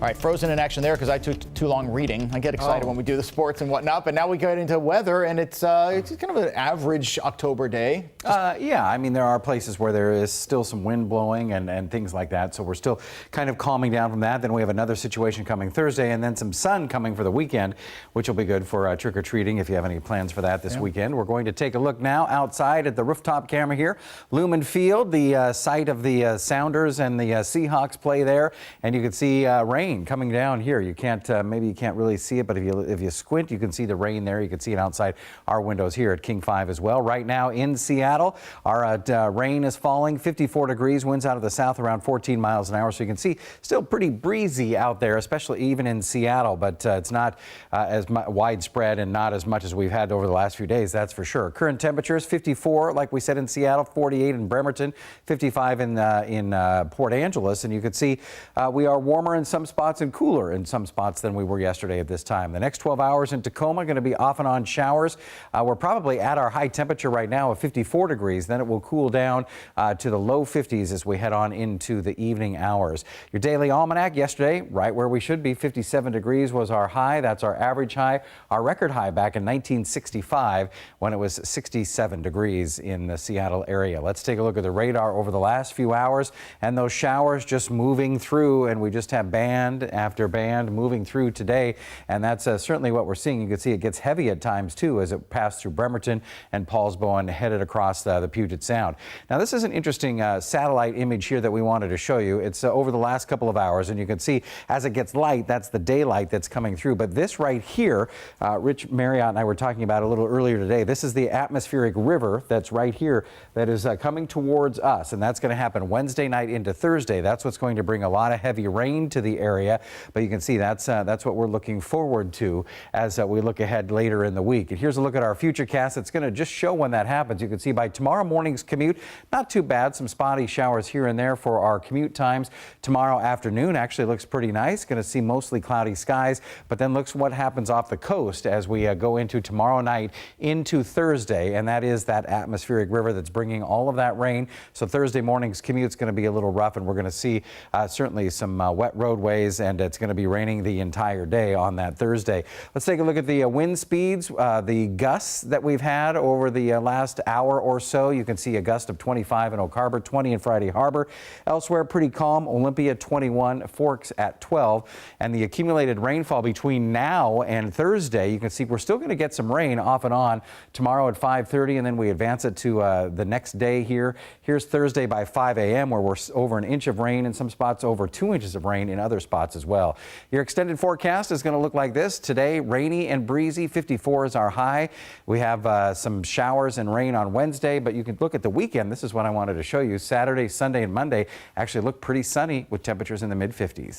All right, frozen in action there because I took too long reading. I get excited when we do the sports and whatnot, but now we get into weather, and it's kind of an average October day. Yeah, I mean, there are places where there is still some wind blowing and things like that, so we're still kind of calming down from that. Then we have another situation coming Thursday, and then some sun coming for the weekend, which will be good for trick-or-treating if you have any plans for that this weekend. We're going to take a look now outside at the rooftop camera here. Lumen Field, the site of the Sounders and the Seahawks play there, and you can see rain coming down here. You can't, maybe you can't really see it, but if you squint, you can see the rain there. You can see it outside our windows here at King 5 as well. Right now in Seattle, our rain is falling, 54 degrees, winds out of the south around 14 miles an hour. So you can see still pretty breezy out there, especially even in Seattle, but it's not as widespread and not as much as we've had over the last few days, that's for sure. Current temperatures 54, like we said, in Seattle, 48 in Bremerton, 55 in Port Angeles, and you can see we are warmer in some spots and cooler in some spots than we were yesterday at this time. The next 12 hours in Tacoma going to be off and on showers. We're probably at our high temperature right now of 54 degrees. Then it will cool down to the low 50s as we head on into the evening hours. Your daily almanac yesterday, right where we should be, 57 degrees was our high. That's our average high. Our record high back in 1965 when it was 67 degrees in the Seattle area. Let's take a look at the radar over the last few hours and those showers just moving through, and we just have band after band moving through today, and that's certainly what we're seeing. You can see it gets heavy at times too as it passed through Bremerton and Paulsbo and headed across the Puget Sound. Now this is an interesting satellite image here that we wanted to show you. It's over the last couple of hours, and you can see as it gets light, that's the daylight that's coming through. But this right here, Rich Marriott and I were talking about a little earlier today, this is the atmospheric river that's right here that is coming towards us, and that's going to happen Wednesday night into Thursday. That's what's going to bring a lot of heavy rain to the area. But you can see that's what we're looking forward to as we look ahead later in the week. And here's a look at our futurecast. It's going to just show when that happens. You can see by tomorrow morning's commute, not too bad. Some spotty showers here and there for our commute times. Tomorrow afternoon actually looks pretty nice. Going to see mostly cloudy skies, but then looks what happens off the coast as we go into tomorrow night into Thursday, and that is that atmospheric river that's bringing all of that rain. So Thursday morning's commute is going to be a little rough, and we're going to see certainly some wet roadways, and it's going to be raining the entire day on that Thursday. Let's take a look at the wind speeds, the gusts that we've had over the last hour or so. You can see a gust of 25 in Oak Harbor, 20 in Friday Harbor. Elsewhere, pretty calm. Olympia 21, Forks at 12. And the accumulated rainfall between now and Thursday, you can see we're still going to get some rain off and on tomorrow at 5:30, and then we advance it to the next day here. Here's Thursday by 5 a.m. where we're over an inch of rain in some spots, over 2 inches of rain in other spots as well. Your extended forecast is going to look like this. Today, rainy and breezy. 54 is our high. We have some showers and rain on Wednesday, but you can look at the weekend. This is what I wanted to show you. Saturday, Sunday, and Monday actually look pretty sunny with temperatures in the mid-50s.